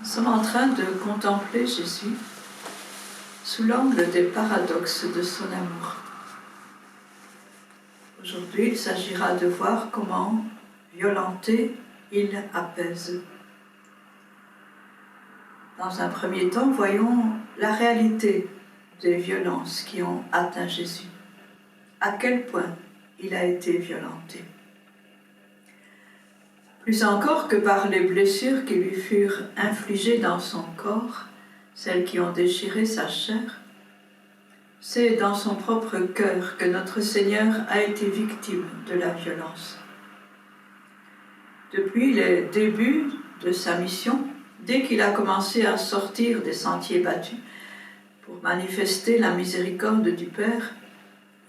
Nous sommes en train de contempler Jésus sous l'angle des paradoxes de son amour. Aujourd'hui, il s'agira de voir comment, violenté, il apaise. Dans un premier temps, voyons la réalité des violences qui ont atteint Jésus. À quel point il a été violenté. Plus encore que par les blessures qui lui furent infligées dans son corps, celles qui ont déchiré sa chair, c'est dans son propre cœur que notre Seigneur a été victime de la violence. Depuis les débuts de sa mission, dès qu'il a commencé à sortir des sentiers battus pour manifester la miséricorde du Père,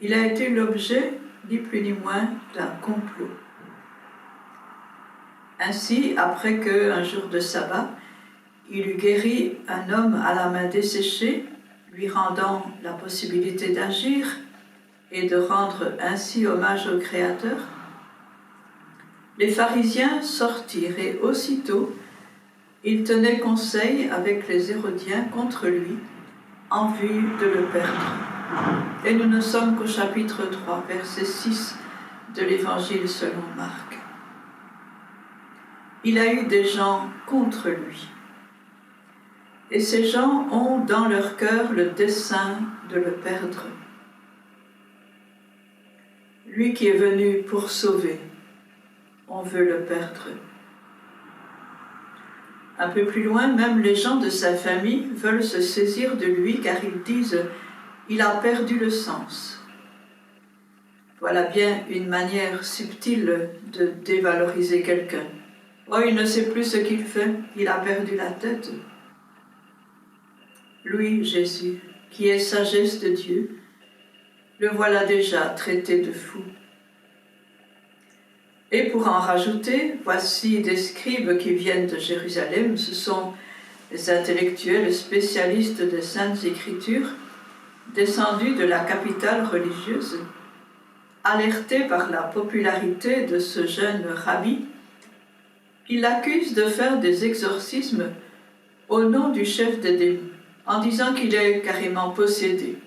il a été l'objet, ni plus ni moins, d'un complot. Ainsi, après qu'un jour de sabbat, il eut guéri un homme à la main desséchée, lui rendant la possibilité d'agir et de rendre ainsi hommage au Créateur, les pharisiens sortirent et aussitôt, ils tenaient conseil avec les Hérodiens contre lui en vue de le perdre. Et nous ne sommes qu'au chapitre 3, verset 6 de l'Évangile selon Marc. Il a eu des gens contre lui. Et ces gens ont dans leur cœur le dessein de le perdre. Lui qui est venu pour sauver, on veut le perdre. Un peu plus loin, même les gens de sa famille veulent se saisir de lui car ils disent « il a perdu le sens ». Voilà bien une manière subtile de dévaloriser quelqu'un. Oh, il ne sait plus ce qu'il fait, il a perdu la tête. Lui, Jésus, qui est sagesse de Dieu, le voilà déjà traité de fou. Et pour en rajouter, voici des scribes qui viennent de Jérusalem, ce sont les intellectuels spécialistes des Saintes Écritures, descendus de la capitale religieuse, alertés par la popularité de ce jeune rabbi, ils l'accusent de faire des exorcismes au nom du chef des démons, en disant qu'il est carrément possédé.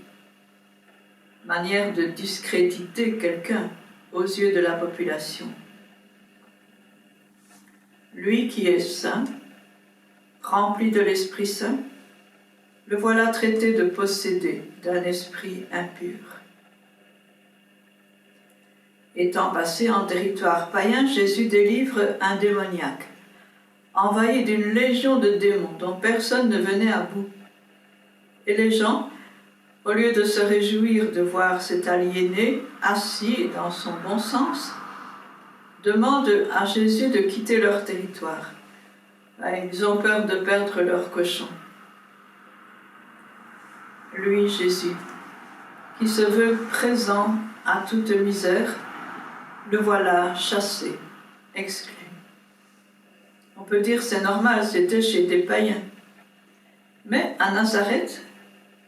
Manière de discréditer quelqu'un aux yeux de la population. Lui qui est saint, rempli de l'Esprit Saint, le voilà traité de possédé d'un esprit impur. Étant passé en territoire païen, Jésus délivre un démoniaque, envahi d'une légion de démons dont personne ne venait à bout. Et les gens, au lieu de se réjouir de voir cet aliéné assis dans son bon sens, demandent à Jésus de quitter leur territoire. Ils ont peur de perdre leur cochon. Lui, Jésus, qui se veut présent à toute misère, le voilà chassé, exclu. On peut dire c'est normal, c'était chez des païens. Mais à Nazareth,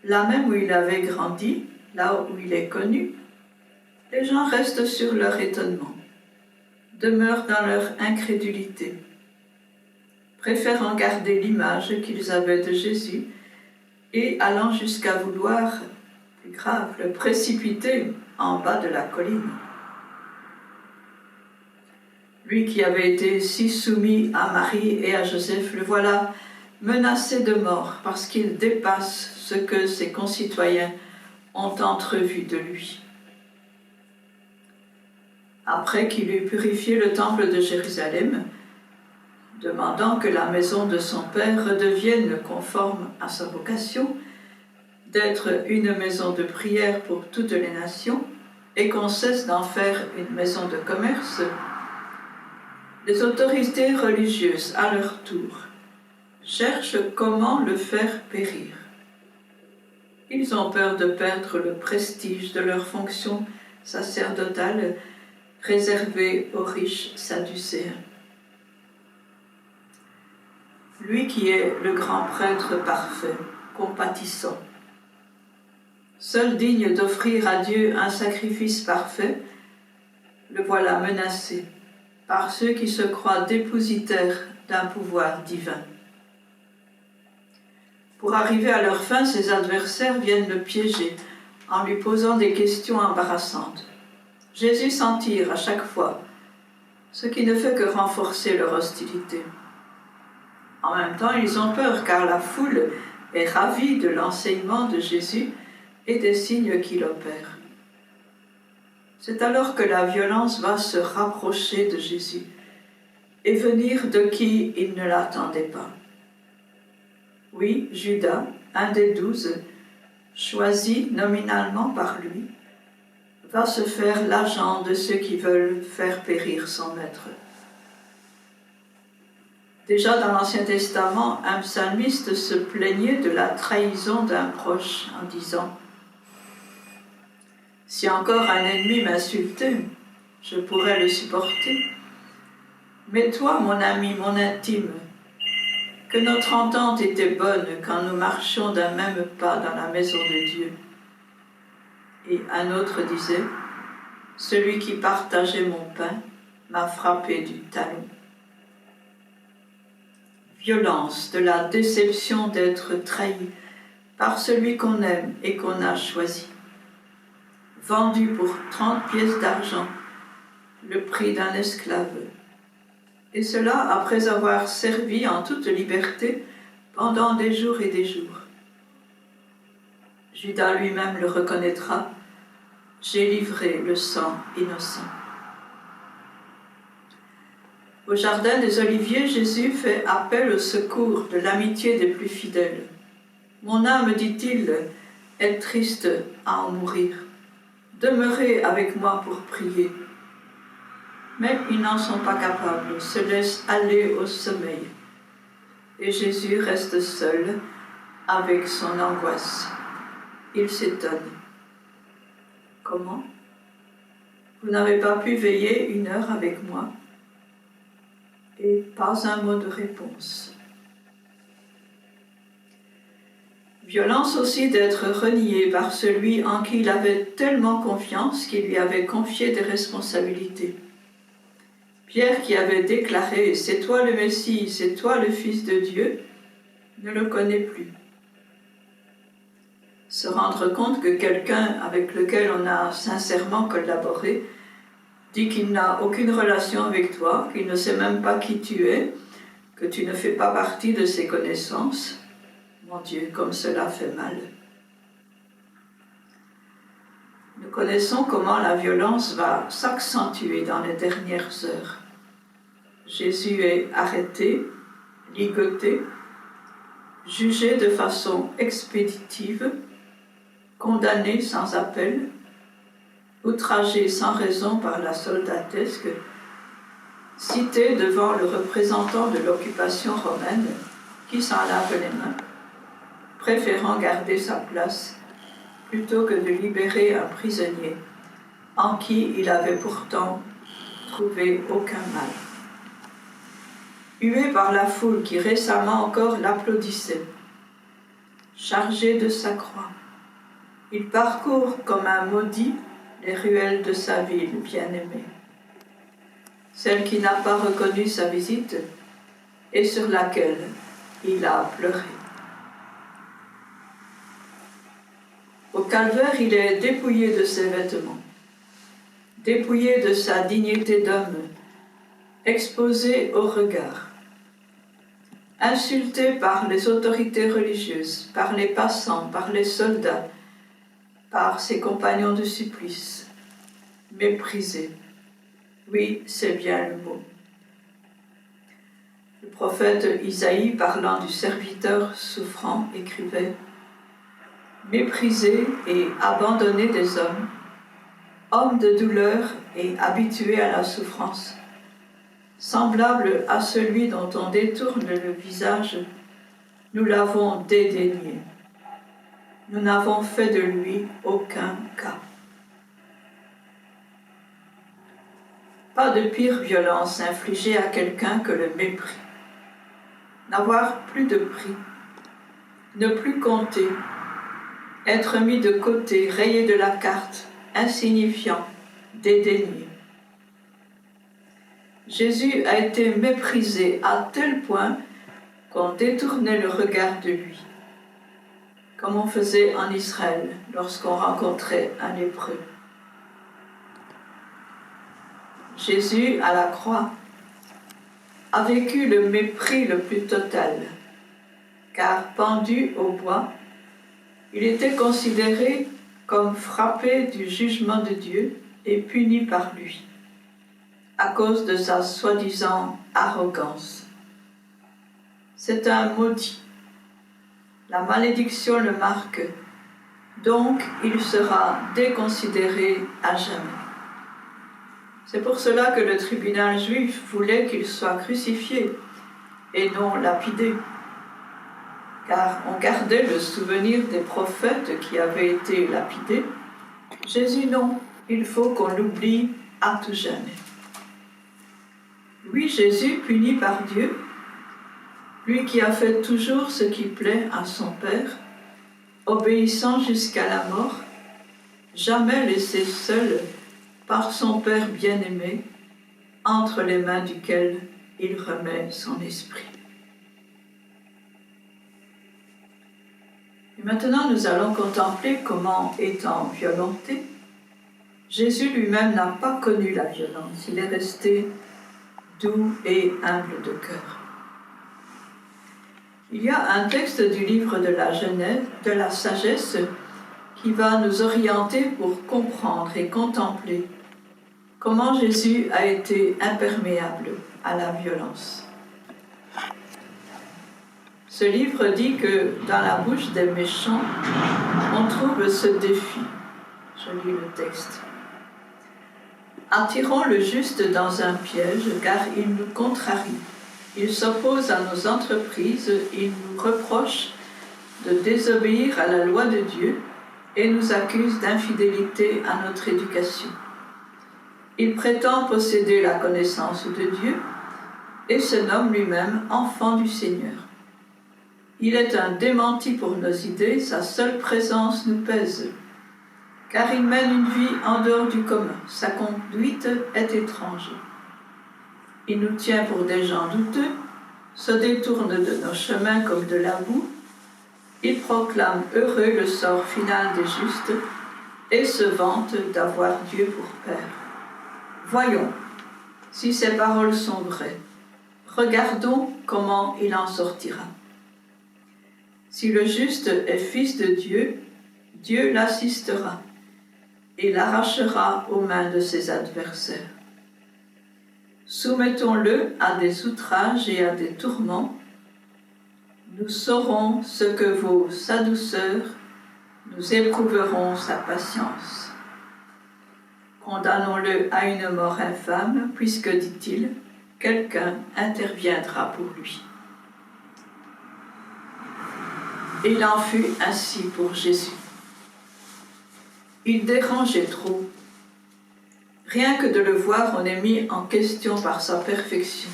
là même où il avait grandi, là où il est connu, les gens restent sur leur étonnement, demeurent dans leur incrédulité, préférant garder l'image qu'ils avaient de Jésus et allant jusqu'à vouloir, plus grave, le précipiter en bas de la colline. Lui qui avait été si soumis à Marie et à Joseph, le voilà menacé de mort parce qu'il dépasse ce que ses concitoyens ont entrevu de lui. Après qu'il eut purifié le temple de Jérusalem, demandant que la maison de son Père redevienne conforme à sa vocation, d'être une maison de prière pour toutes les nations, et qu'on cesse d'en faire une maison de commerce, les autorités religieuses, à leur tour, cherchent comment le faire périr. Ils ont peur de perdre le prestige de leur fonction sacerdotale réservée aux riches sadducéens. Lui qui est le grand prêtre parfait, compatissant, seul digne d'offrir à Dieu un sacrifice parfait, le voilà menacé par ceux qui se croient dépositaires d'un pouvoir divin. Pour arriver à leur fin, ses adversaires viennent le piéger en lui posant des questions embarrassantes. Jésus s'en tire à chaque fois, ce qui ne fait que renforcer leur hostilité. En même temps, ils ont peur car la foule est ravie de l'enseignement de Jésus et des signes qu'il opère. C'est alors que la violence va se rapprocher de Jésus et venir de qui il ne l'attendait pas. Oui, Judas, un des 12, choisi nominalement par lui, va se faire l'agent de ceux qui veulent faire périr son maître. Déjà dans l'Ancien Testament, un psalmiste se plaignait de la trahison d'un proche en disant « Si encore un ennemi m'insultait, je pourrais le supporter. Mais toi, mon ami, mon intime, que notre entente était bonne quand nous marchions d'un même pas dans la maison de Dieu. » Et un autre disait « Celui qui partageait mon pain m'a frappé du talon. » Violence de la déception d'être trahi par celui qu'on aime et qu'on a choisi. Vendu pour 30 pièces d'argent, le prix d'un esclave. Et cela après avoir servi en toute liberté pendant des jours et des jours. Judas lui-même le reconnaîtra, « J'ai livré le sang innocent. » Au jardin des Oliviers, Jésus fait appel au secours de l'amitié des plus fidèles. « Mon âme, dit-il, est triste à en mourir. Demeurez avec moi pour prier. » Mais ils n'en sont pas capables, se laissent aller au sommeil. Et Jésus reste seul avec son angoisse. Il s'étonne. « Comment ? Vous n'avez pas pu veiller 1 heure avec moi ?» Et pas un mot de réponse. Violence aussi d'être renié par celui en qui il avait tellement confiance qu'il lui avait confié des responsabilités. Pierre, qui avait déclaré « C'est toi le Messie, c'est toi le Fils de Dieu », ne le connaît plus. Se rendre compte que quelqu'un avec lequel on a sincèrement collaboré dit qu'il n'a aucune relation avec toi, qu'il ne sait même pas qui tu es, que tu ne fais pas partie de ses connaissances. Mon Dieu, comme cela fait mal. Nous connaissons comment la violence va s'accentuer dans les dernières heures. Jésus est arrêté, ligoté, jugé de façon expéditive, condamné sans appel, outragé sans raison par la soldatesque, cité devant le représentant de l'occupation romaine qui s'en lave les mains, préférant garder sa place plutôt que de libérer un prisonnier en qui il avait pourtant trouvé aucun mal. Hué par la foule qui récemment encore l'applaudissait, chargé de sa croix, il parcourt comme un maudit les ruelles de sa ville bien-aimée, celle qui n'a pas reconnu sa visite et sur laquelle il a pleuré. Au calvaire, il est dépouillé de ses vêtements, dépouillé de sa dignité d'homme, exposé au regard, insulté par les autorités religieuses, par les passants, par les soldats, par ses compagnons de supplice, méprisé. Oui, c'est bien le mot. Le prophète Isaïe, parlant du serviteur souffrant, écrivait « Méprisé et abandonné des hommes, homme de douleur et habitué à la souffrance, semblable à celui dont on détourne le visage, nous l'avons dédaigné. Nous n'avons fait de lui aucun cas. » Pas de pire violence infligée à quelqu'un que le mépris. N'avoir plus de prix, ne plus compter, être mis de côté, rayé de la carte, insignifiant, dédaigné. Jésus a été méprisé à tel point qu'on détournait le regard de lui. comme on faisait en Israël lorsqu'on rencontrait un lépreux. Jésus, à la croix, a vécu le mépris le plus total, car pendu au bois, il était considéré comme frappé du jugement de Dieu et puni par lui, à cause de sa soi-disant arrogance. C'est un maudit. La malédiction le marque, donc il sera déconsidéré à jamais. C'est pour cela que le tribunal juif voulait qu'il soit crucifié et non lapidé, car on gardait le souvenir des prophètes qui avaient été lapidés. Jésus non, il faut qu'on l'oublie à tout jamais. Oui, Jésus, puni par Dieu, lui qui a fait toujours ce qui plaît à son Père, obéissant jusqu'à la mort, jamais laissé seul par son Père bien-aimé, entre les mains duquel il remet son esprit. Et maintenant, nous allons contempler comment, étant violenté, Jésus lui-même n'a pas connu la violence. Il est resté doux et humble de cœur. Il y a un texte du livre de la Genèse, de la sagesse, qui va nous orienter pour comprendre et contempler comment Jésus a été imperméable à la violence. Ce livre dit que dans la bouche des méchants, on trouve ce défi. Je lis le texte. Attirons le juste dans un piège, car il nous contrarie. Il s'oppose à nos entreprises, il nous reproche de désobéir à la loi de Dieu et nous accuse d'infidélité à notre éducation. Il prétend posséder la connaissance de Dieu et se nomme lui-même enfant du Seigneur. Il est un démenti pour nos idées, sa seule présence nous pèse, car il mène une vie en dehors du commun, sa conduite est étrange. Il nous tient pour des gens douteux, se détourne de nos chemins comme de la boue, il proclame heureux le sort final des justes et se vante d'avoir Dieu pour Père. Voyons si ces paroles sont vraies. Regardons comment il en sortira. Si le juste est fils de Dieu, Dieu l'assistera et l'arrachera aux mains de ses adversaires. Soumettons-le à des outrages et à des tourments. Nous saurons ce que vaut sa douceur, nous éprouverons sa patience. Condamnons-le à une mort infâme, puisque, dit-il, quelqu'un interviendra pour lui. Il en fut ainsi pour Jésus. Il dérangeait trop. Rien que de le voir, on est mis en question par sa perfection.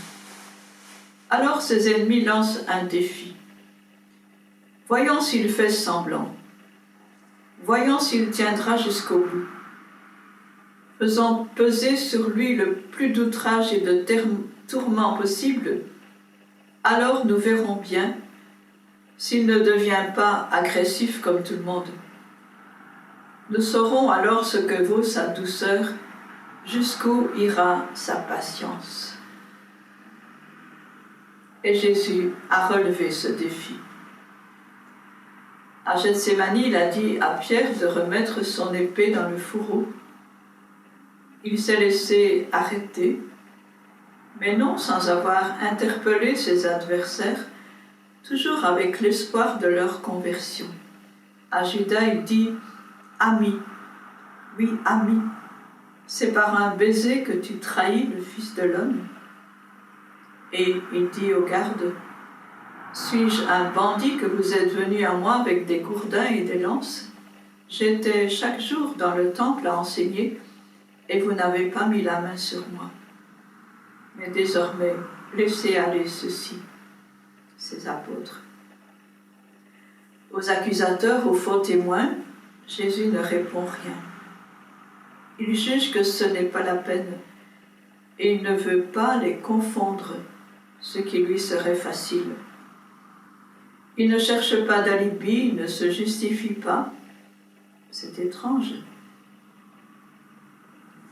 Alors ses ennemis lancent un défi. Voyons s'il fait semblant. Voyons s'il tiendra jusqu'au bout. Faisons peser sur lui le plus d'outrages et de tourments possibles. Alors nous verrons bien s'il ne devient pas agressif comme tout le monde. Nous saurons alors ce que vaut sa douceur, jusqu'où ira sa patience. Et Jésus a relevé ce défi. À Gethsémani, il a dit à Pierre de remettre son épée dans le fourreau. Il s'est laissé arrêter, mais non sans avoir interpellé ses adversaires, toujours avec l'espoir de leur conversion. À Judas, il dit « Ami, oui, ami, c'est par un baiser que tu trahis le Fils de l'homme. » Et il dit aux gardes « Suis-je un bandit que vous êtes venu à moi avec des gourdins et des lances? J'étais chaque jour dans le temple à enseigner, et vous n'avez pas mis la main sur moi. Mais désormais, laissez aller ceux-ci, ces apôtres. » Aux accusateurs, aux faux témoins, Jésus ne répond rien. Il juge que ce n'est pas la peine, et il ne veut pas les confondre, ce qui lui serait facile. Il ne cherche pas d'alibi, il ne se justifie pas. C'est étrange.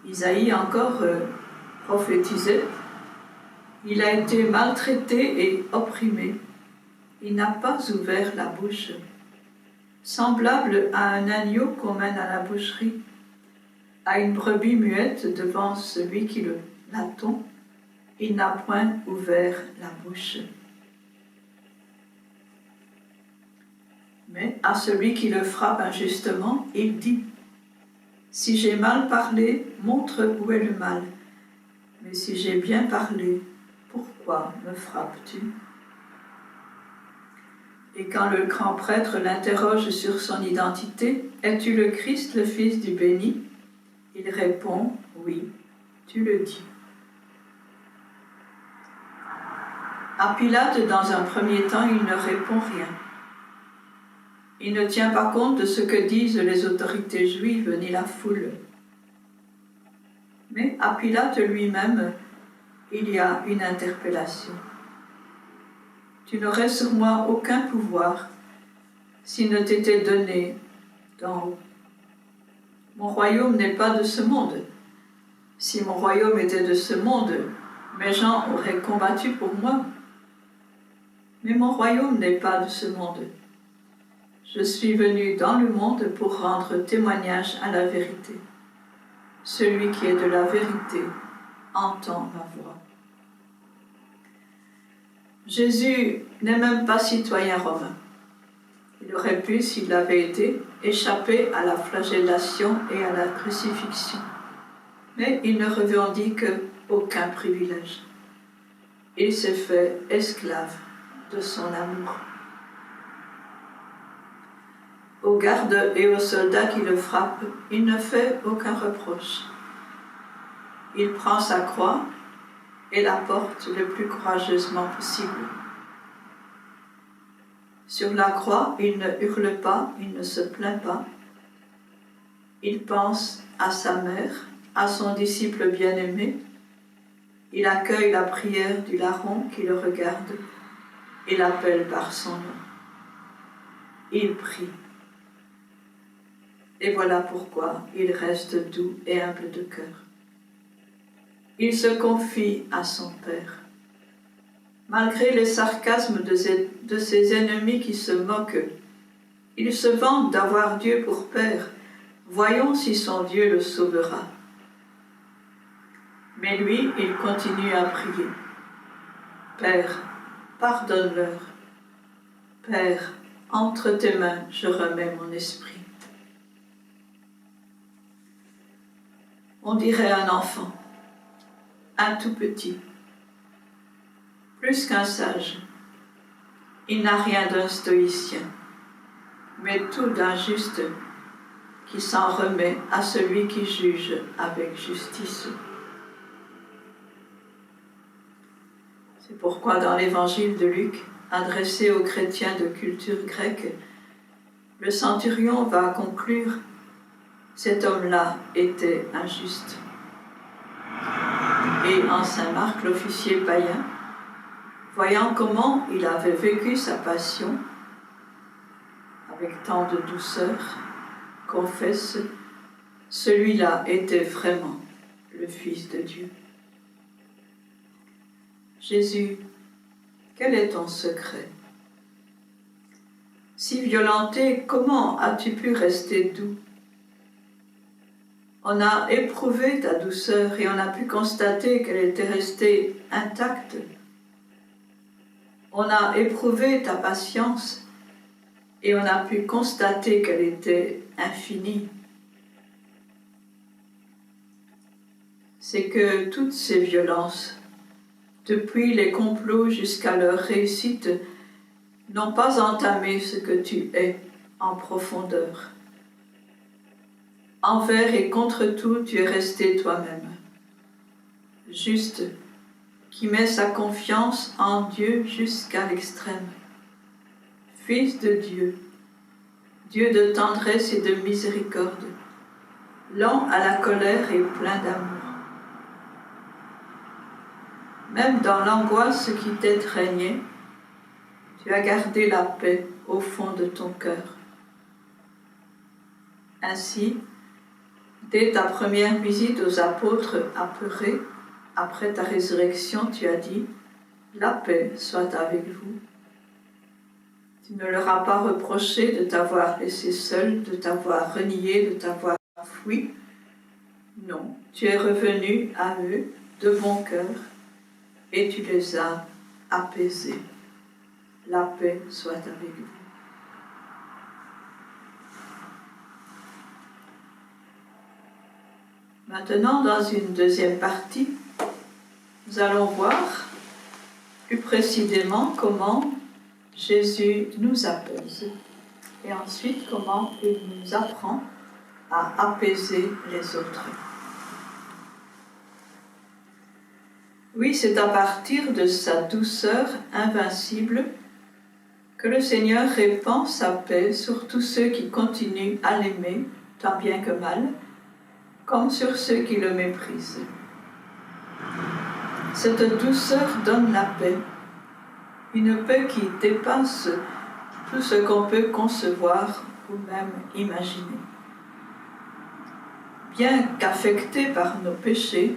Isaïe encore prophétisait. Il a été maltraité et opprimé. Il n'a pas ouvert la bouche. Semblable à un agneau qu'on mène à la boucherie, à une brebis muette devant celui qui l'attend, il n'a point ouvert la bouche. Mais à celui qui le frappe injustement, il dit : si j'ai mal parlé, montre où est le mal. Mais si j'ai bien parlé, pourquoi me frappes-tu ? Et quand le grand prêtre l'interroge sur son identité, es-tu le Christ, le Fils du béni ? Il répond : oui, tu le dis. À Pilate, dans un premier temps, il ne répond rien. Il ne tient pas compte de ce que disent les autorités juives ni la foule. Mais à Pilate lui-même, il y a une interpellation. Tu n'aurais sur moi aucun pouvoir s'il ne t'était donné d'en haut. Mon royaume n'est pas de ce monde. Si mon royaume était de ce monde, mes gens auraient combattu pour moi. Mais mon royaume n'est pas de ce monde. Je suis venu dans le monde pour rendre témoignage à la vérité. Celui qui est de la vérité entend ma voix. Jésus n'est même pas citoyen romain. Il aurait pu, s'il l'avait été, échapper à la flagellation et à la crucifixion. Mais il ne revendique aucun privilège. Il s'est fait esclave de son amour. Aux gardes et aux soldats qui le frappent, il ne fait aucun reproche. Il prend sa croix et la porte le plus courageusement possible. Sur la croix, il ne hurle pas, il ne se plaint pas. Il pense à sa mère, à son disciple bien-aimé. Il accueille la prière du larron qui le regarde et l'appelle par son nom. Il prie. Et voilà pourquoi il reste doux et humble de cœur. Il se confie à son Père. Malgré les sarcasmes de ses ennemis qui se moquent, il se vante d'avoir Dieu pour Père. Voyons si son Dieu le sauvera. Mais lui, il continue à prier. Père, pardonne-leur. Père, entre tes mains, je remets mon esprit. On dirait un enfant, un tout petit, plus qu'un sage. Il n'a rien d'un stoïcien, mais tout d'un juste qui s'en remet à celui qui juge avec justice. C'est pourquoi dans l'évangile de Luc, adressé aux chrétiens de culture grecque, le centurion va conclure : cet homme-là était injuste. Et en Saint Marc, l'officier païen, voyant comment il avait vécu sa passion, avec tant de douceur, confesse : celui-là était vraiment le Fils de Dieu. Jésus, quel est ton secret ? Si violenté, comment as-tu pu rester doux ? On a éprouvé ta douceur et on a pu constater qu'elle était restée intacte. On a éprouvé ta patience et on a pu constater qu'elle était infinie. C'est que toutes ces violences, depuis les complots jusqu'à leur réussite, n'ont pas entamé ce que tu es en profondeur. Envers et contre tout, tu es resté toi-même, juste, qui met sa confiance en Dieu jusqu'à l'extrême. Fils de Dieu, Dieu de tendresse et de miséricorde, lent à la colère et plein d'amour. Même dans l'angoisse qui t'étreignait, tu as gardé la paix au fond de ton cœur. Ainsi, dès ta première visite aux apôtres apeurés, après ta résurrection, tu as dit « La paix soit avec vous ». Tu ne leur as pas reproché de t'avoir laissé seul, de t'avoir renié, de t'avoir fui. Non, tu es revenu à eux de bon cœur et tu les as apaisés. La paix soit avec vous. Maintenant, dans une deuxième partie, nous allons voir plus précisément comment Jésus nous apaise et ensuite comment il nous apprend à apaiser les autres. Oui, c'est à partir de sa douceur invincible que le Seigneur répand sa paix sur tous ceux qui continuent à l'aimer, tant bien que mal, comme sur ceux qui le méprisent. Cette douceur donne la paix, une paix qui dépasse tout ce qu'on peut concevoir ou même imaginer. Bien qu'affecté par nos péchés,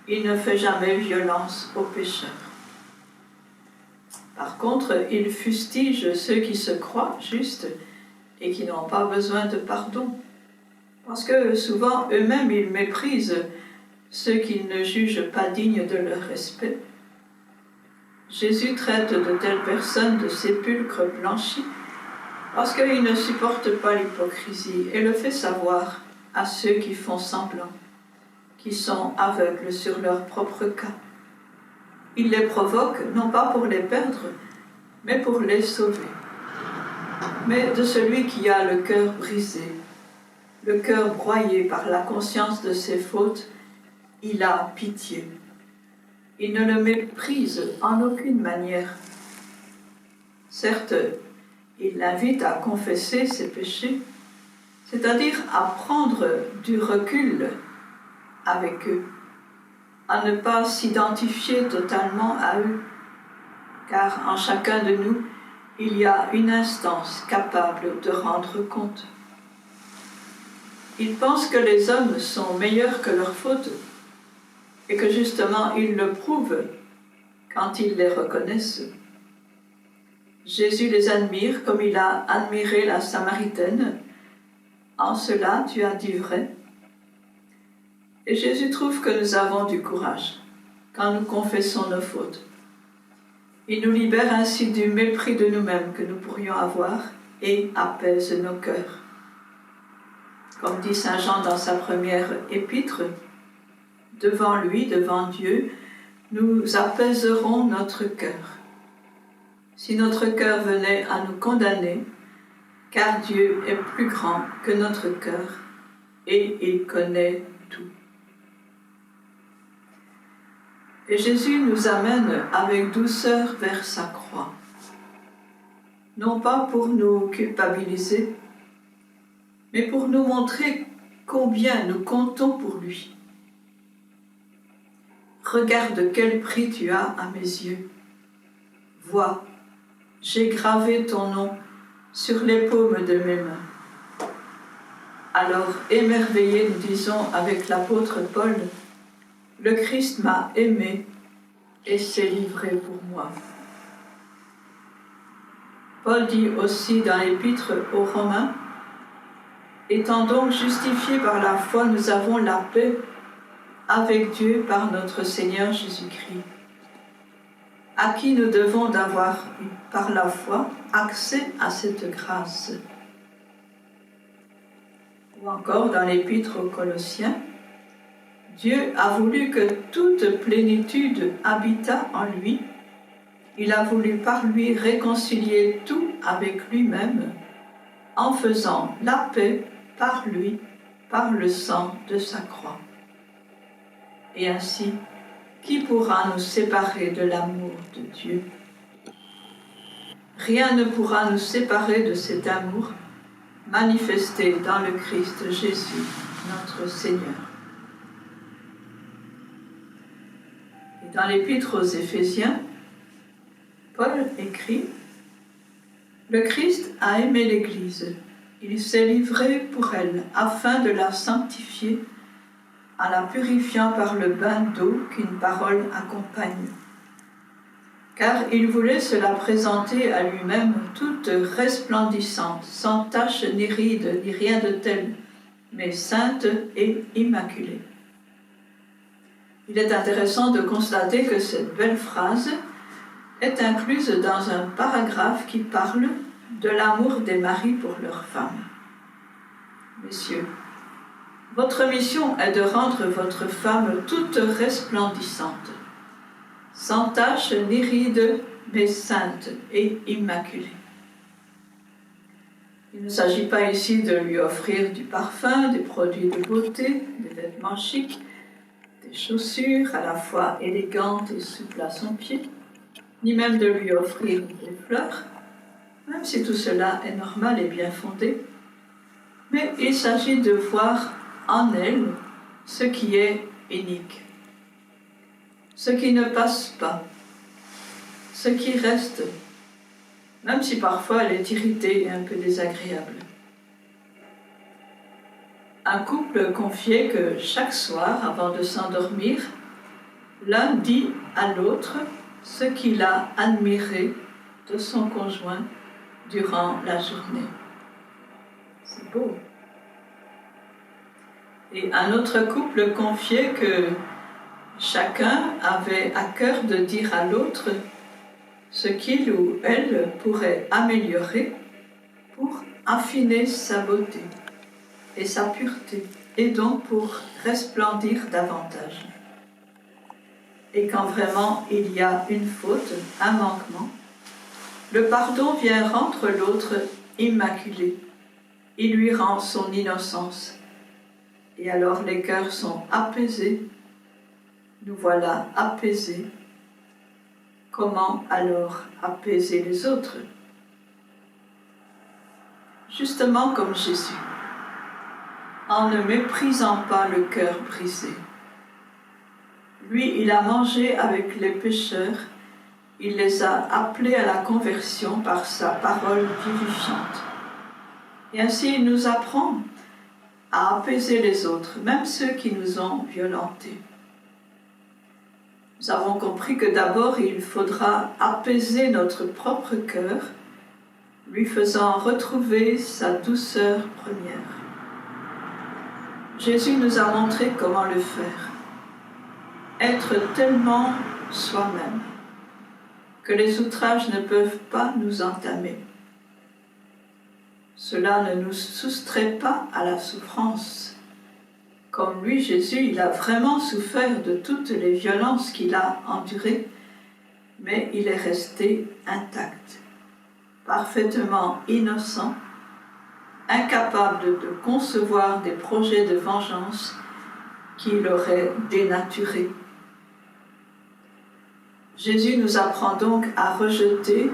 il ne fait jamais violence aux pécheurs. Par contre, il fustige ceux qui se croient justes et qui n'ont pas besoin de pardon, parce que souvent eux-mêmes ils méprisent ceux qu'ils ne jugent pas dignes de leur respect. Jésus traite de telles personnes de sépulcres blanchis parce qu'il ne supporte pas l'hypocrisie et le fait savoir à ceux qui font semblant, qui sont aveugles sur leur propre cas. Il les provoque non pas pour les perdre, mais pour les sauver. Mais de celui qui a le cœur brisé, le cœur broyé par la conscience de ses fautes, il a pitié. Il ne le méprise en aucune manière. Certes, il l'invite à confesser ses péchés, c'est-à-dire à prendre du recul avec eux, à ne pas s'identifier totalement à eux, car en chacun de nous, il y a une instance capable de rendre compte. Il pense que les hommes sont meilleurs que leurs fautes, et que justement ils le prouvent quand ils les reconnaissent. Jésus les admire comme il a admiré la Samaritaine. En cela, tu as dit vrai. Et Jésus trouve que nous avons du courage quand nous confessons nos fautes. Il nous libère ainsi du mépris de nous-mêmes que nous pourrions avoir et apaise nos cœurs. Comme dit Saint Jean dans sa première épître, devant lui, devant Dieu, nous apaiserons notre cœur. Si notre cœur venait à nous condamner, car Dieu est plus grand que notre cœur et il connaît tout. Et Jésus nous amène avec douceur vers sa croix, non pas pour nous culpabiliser, mais pour nous montrer combien nous comptons pour lui. Regarde quel prix tu as à mes yeux. Vois, j'ai gravé ton nom sur les paumes de mes mains. Alors, émerveillés, nous disons avec l'apôtre Paul, le Christ m'a aimé et s'est livré pour moi. Paul dit aussi dans l'épître aux Romains, étant donc justifiés par la foi, nous avons la paix avec Dieu par notre Seigneur Jésus-Christ, à qui nous devons d'avoir, par la foi, accès à cette grâce. Ou encore dans l'épître aux Colossiens, Dieu a voulu que toute plénitude habitât en lui. Il a voulu par lui réconcilier tout avec lui-même, en faisant la paix par lui, par le sang de sa croix. Et ainsi, qui pourra nous séparer de l'amour de Dieu? Rien ne pourra nous séparer de cet amour manifesté dans le Christ Jésus, notre Seigneur. Et dans l'épître aux Éphésiens, Paul écrit « Le Christ a aimé l'Église. Il s'est livré pour elle afin de la sanctifier en la purifiant par le bain d'eau qu'une parole accompagne. Car il voulait se la présenter à lui-même toute resplendissante, sans tache ni ride, ni rien de tel, mais sainte et immaculée. » Il est intéressant de constater que cette belle phrase est incluse dans un paragraphe qui parle de l'amour des maris pour leurs femmes. Messieurs, votre mission est de rendre votre femme toute resplendissante, sans tache ni ride, mais sainte et immaculée. Il ne s'agit pas ici de lui offrir du parfum, des produits de beauté, des vêtements chics, des chaussures à la fois élégantes et souples à son pied, ni même de lui offrir des fleurs, même si tout cela est normal et bien fondé, mais il s'agit de voir en elle ce qui est unique, ce qui ne passe pas, ce qui reste, même si parfois elle est irritée et un peu désagréable. Un couple confiait que chaque soir, avant de s'endormir, l'un dit à l'autre ce qu'il a admiré de son conjoint durant la journée. C'est beau. Et un autre couple confiait que chacun avait à cœur de dire à l'autre ce qu'il ou elle pourrait améliorer pour affiner sa beauté et sa pureté, et donc pour resplendir davantage. Et quand vraiment il y a une faute, un manquement, le pardon vient rendre l'autre immaculé. Il lui rend son innocence. Et alors les cœurs sont apaisés. Nous voilà apaisés. Comment alors apaiser les autres? Justement comme Jésus, en ne méprisant pas le cœur brisé. Lui, il a mangé avec les pécheurs, il les a appelés à la conversion par sa parole vivifiante. Et ainsi, il nous apprend à apaiser les autres, même ceux qui nous ont violentés. Nous avons compris que d'abord, il faudra apaiser notre propre cœur, lui faisant retrouver sa douceur première. Jésus nous a montré comment le faire. Être tellement soi-même que les outrages ne peuvent pas nous entamer. Cela ne nous soustrait pas à la souffrance. Comme lui, Jésus, il a vraiment souffert de toutes les violences qu'il a endurées, mais il est resté intact, parfaitement innocent, incapable de concevoir des projets de vengeance qui l'auraient dénaturé. Jésus nous apprend donc à rejeter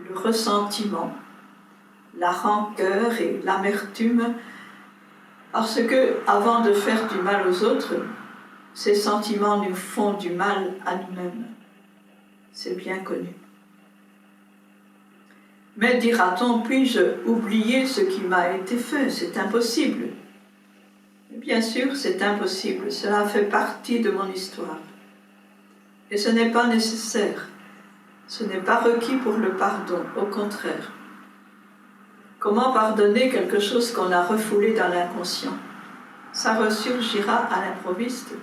le ressentiment, la rancœur et l'amertume, parce que, avant de faire du mal aux autres, ces sentiments nous font du mal à nous-mêmes. C'est bien connu. Mais dira-t-on, puis-je oublier ce qui m'a été fait? C'est impossible. Bien sûr, c'est impossible. Cela fait partie de mon histoire. Et ce n'est pas nécessaire. Ce n'est pas requis pour le pardon, au contraire. Comment pardonner quelque chose qu'on a refoulé dans l'inconscient? Ça ressurgira à l'improviste.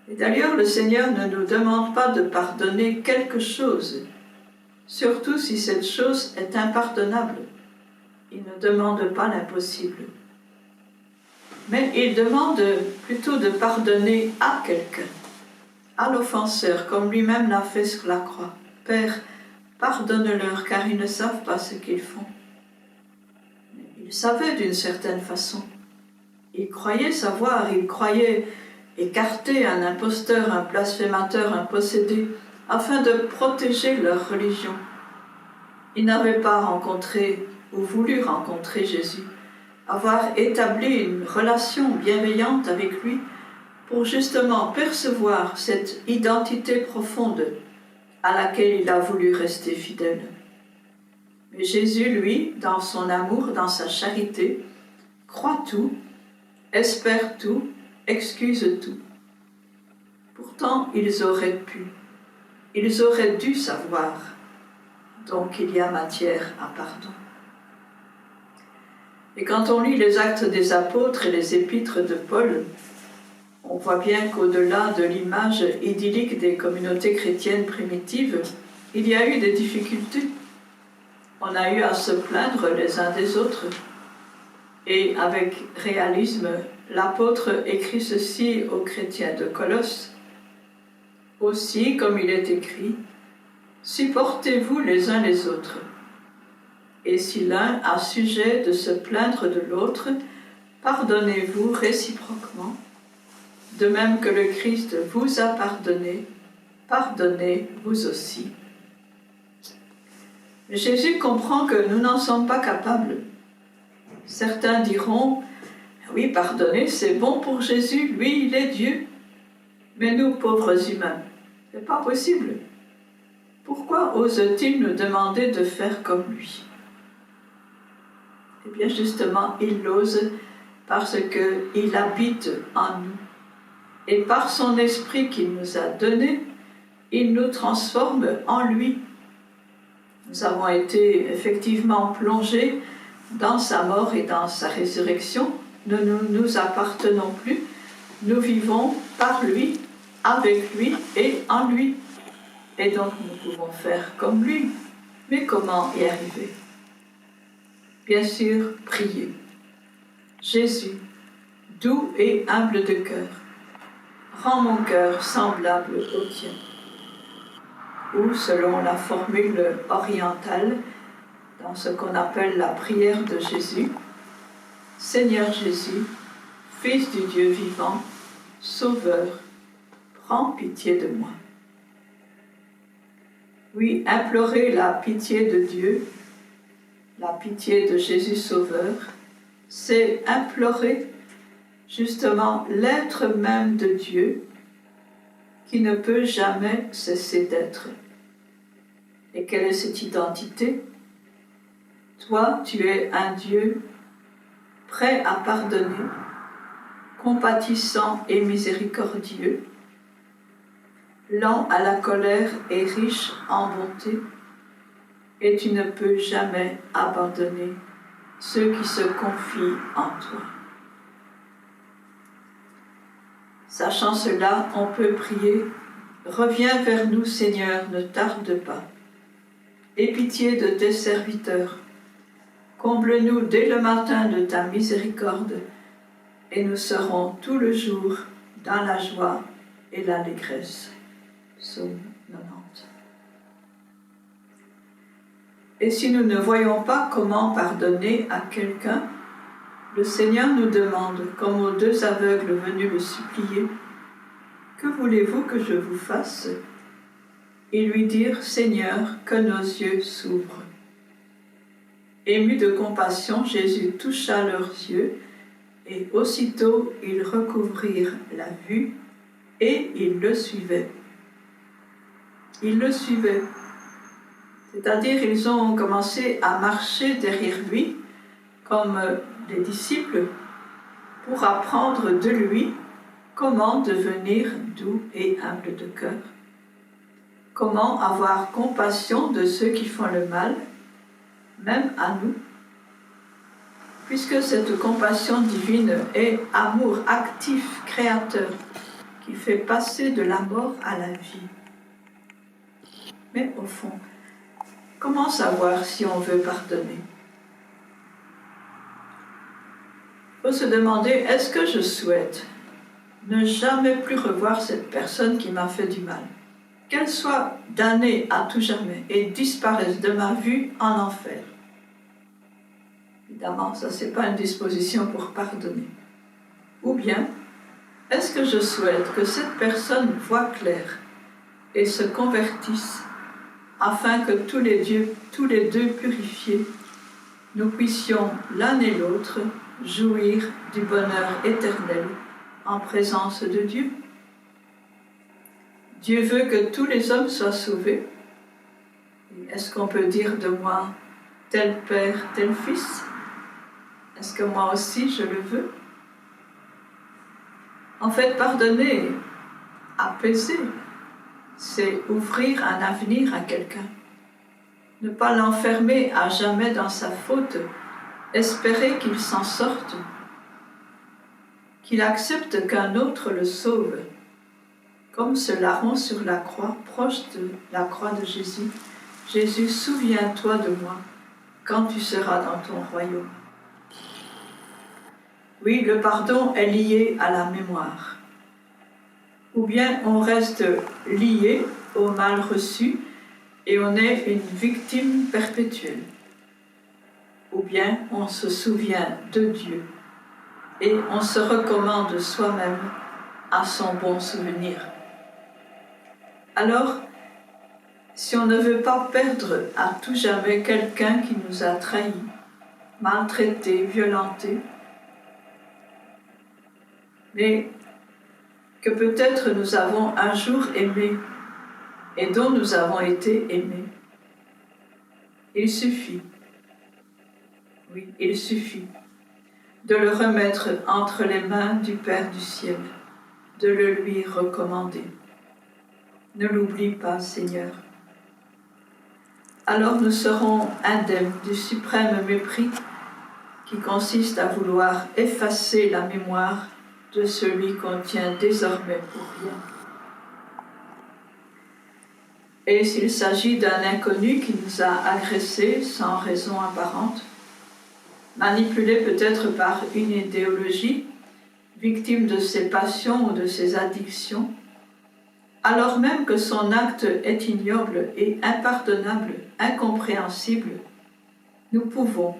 Et d'ailleurs, le Seigneur ne nous demande pas de pardonner quelque chose, surtout si cette chose est impardonnable. Il ne demande pas l'impossible. Mais il demande plutôt de pardonner à quelqu'un, à l'offenseur, comme lui-même l'a fait sur la croix. Père, pardonne-leur, car ils ne savent pas ce qu'ils font. Il savait d'une certaine façon. Il croyait savoir, il croyait écarter un imposteur, un blasphémateur, un possédé, afin de protéger leur religion. Ils n'avaient pas rencontré ou voulu rencontrer Jésus, avoir établi une relation bienveillante avec lui pour justement percevoir cette identité profonde à laquelle il a voulu rester fidèle. Mais Jésus, lui, dans son amour, dans sa charité, croit tout, espère tout, excuse tout. Pourtant, ils auraient dû savoir. Donc il y a matière à pardon. Et quand on lit les Actes des Apôtres et les Épîtres de Paul, on voit bien qu'au-delà de l'image idyllique des communautés chrétiennes primitives, il y a eu des difficultés. On a eu à se plaindre les uns des autres. Et avec réalisme, l'apôtre écrit ceci aux chrétiens de Colosse. Aussi, comme il est écrit, supportez-vous les uns les autres. Et si l'un a sujet de se plaindre de l'autre, pardonnez-vous réciproquement. De même que le Christ vous a pardonné, pardonnez vous aussi. Jésus comprend que nous n'en sommes pas capables. Certains diront, oui, pardonner, c'est bon pour Jésus, lui, il est Dieu. Mais nous, pauvres humains, c'est pas possible. Pourquoi ose-t-il nous demander de faire comme lui? Eh bien, justement, il l'ose parce qu'il habite en nous. Et par son esprit qu'il nous a donné, il nous transforme en lui. Nous avons été effectivement plongés dans sa mort et dans sa résurrection. Nous ne nous appartenons plus. Nous vivons par lui, avec lui et en lui. Et donc nous pouvons faire comme lui. Mais comment y arriver? Bien sûr, prier. Jésus, doux et humble de cœur, rends mon cœur semblable au tien. Ou, selon la formule orientale, dans ce qu'on appelle la prière de Jésus, Seigneur Jésus, Fils du Dieu vivant, Sauveur, prends pitié de moi. Oui, implorer la pitié de Dieu, la pitié de Jésus Sauveur, c'est implorer justement l'être même de Dieu qui ne peut jamais cesser d'être. Et quelle est cette identité? Toi, tu es un Dieu prêt à pardonner, compatissant et miséricordieux, lent à la colère et riche en bonté, et tu ne peux jamais abandonner ceux qui se confient en toi. Sachant cela, on peut prier « Reviens vers nous, Seigneur, ne tarde pas. Aie pitié de tes serviteurs. Comble-nous dès le matin de ta miséricorde, et nous serons tout le jour dans la joie et l'allégresse. » Psaume 90. Et si nous ne voyons pas comment pardonner à quelqu'un, le Seigneur nous demande, comme aux deux aveugles venus le supplier, « Que voulez-vous que je vous fasse ?» Et lui dire, « Seigneur, que nos yeux s'ouvrent. » Ému de compassion, Jésus toucha leurs yeux, et aussitôt ils recouvrirent la vue, et ils le suivaient. Ils le suivaient. C'est-à-dire, ils ont commencé à marcher derrière lui, comme les disciples, pour apprendre de lui comment devenir doux et humble de cœur, comment avoir compassion de ceux qui font le mal, même à nous, puisque cette compassion divine est amour actif, créateur, qui fait passer de la mort à la vie. Mais au fond, comment savoir si on veut pardonner? Il faut se demander, est-ce que je souhaite ne jamais plus revoir cette personne qui m'a fait du mal, qu'elle soit damnée à tout jamais et disparaisse de ma vue en enfer? Évidemment, ça c'est pas une disposition pour pardonner. Ou bien, est-ce que je souhaite que cette personne voie clair et se convertisse afin que tous les deux purifiés, nous puissions l'un et l'autre jouir du bonheur éternel en présence de Dieu? Dieu veut que tous les hommes soient sauvés. Est-ce qu'on peut dire de moi, tel père, tel fils? Est-ce que moi aussi je le veux? En fait, pardonner, apaiser, c'est ouvrir un avenir à quelqu'un. Ne pas l'enfermer à jamais dans sa faute, espérer qu'il s'en sorte, qu'il accepte qu'un autre le sauve, comme ce larron sur la croix, proche de la croix de Jésus. Jésus, souviens-toi de moi quand tu seras dans ton royaume. Oui, le pardon est lié à la mémoire. Ou bien on reste lié au mal reçu et on est une victime perpétuelle. Ou bien on se souvient de Dieu et on se recommande soi-même à son bon souvenir. Alors, si on ne veut pas perdre à tout jamais quelqu'un qui nous a trahis, maltraité, violenté, mais que peut-être nous avons un jour aimé et dont nous avons été aimés, il suffit, oui, il suffit de le remettre entre les mains du Père du ciel, de le lui recommander. Ne l'oublie pas, Seigneur. Alors nous serons indemnes du suprême mépris qui consiste à vouloir effacer la mémoire de celui qu'on tient désormais pour rien. Et s'il s'agit d'un inconnu qui nous a agressés sans raison apparente, manipulé peut-être par une idéologie, victime de ses passions ou de ses addictions, alors même que son acte est ignoble et impardonnable, incompréhensible, nous pouvons,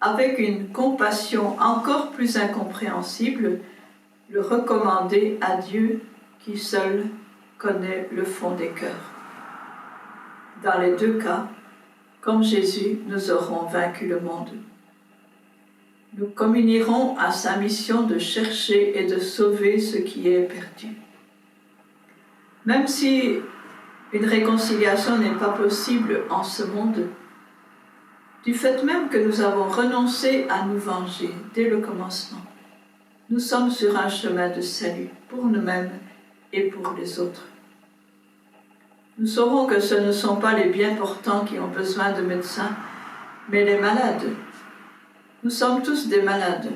avec une compassion encore plus incompréhensible, le recommander à Dieu qui seul connaît le fond des cœurs. Dans les deux cas, comme Jésus, nous aurons vaincu le monde. Nous communierons à sa mission de chercher et de sauver ce qui est perdu. Même si une réconciliation n'est pas possible en ce monde, du fait même que nous avons renoncé à nous venger dès le commencement, nous sommes sur un chemin de salut pour nous-mêmes et pour les autres. Nous saurons que ce ne sont pas les bien portants qui ont besoin de médecins, mais les malades. Nous sommes tous des malades.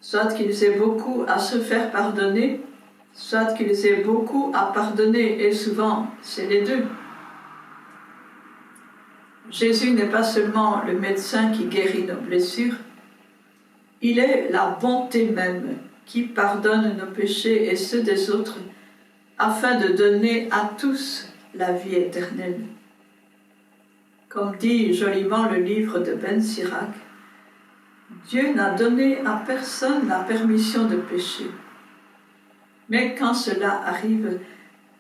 Soit qu'ils aient beaucoup à se faire pardonner, soit qu'ils aient beaucoup à pardonner, et souvent c'est les deux. Jésus n'est pas seulement le médecin qui guérit nos blessures, il est la bonté même qui pardonne nos péchés et ceux des autres, afin de donner à tous la vie éternelle. Comme dit joliment le livre de Ben Sirac, Dieu n'a donné à personne la permission de pécher. Mais quand cela arrive,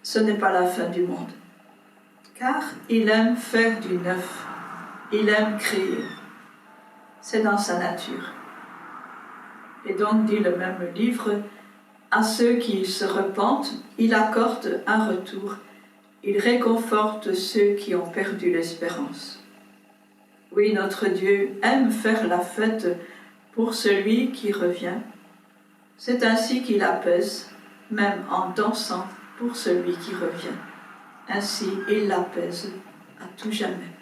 ce n'est pas la fin du monde. Car il aime faire du neuf, il aime créer. C'est dans sa nature. Et donc, dit le même livre, à ceux qui se repentent, il accorde un retour. Il réconforte ceux qui ont perdu l'espérance. Oui, notre Dieu aime faire la fête pour celui qui revient. C'est ainsi qu'il apaise, même en dansant pour celui qui revient. Ainsi, il l'apaise à tout jamais.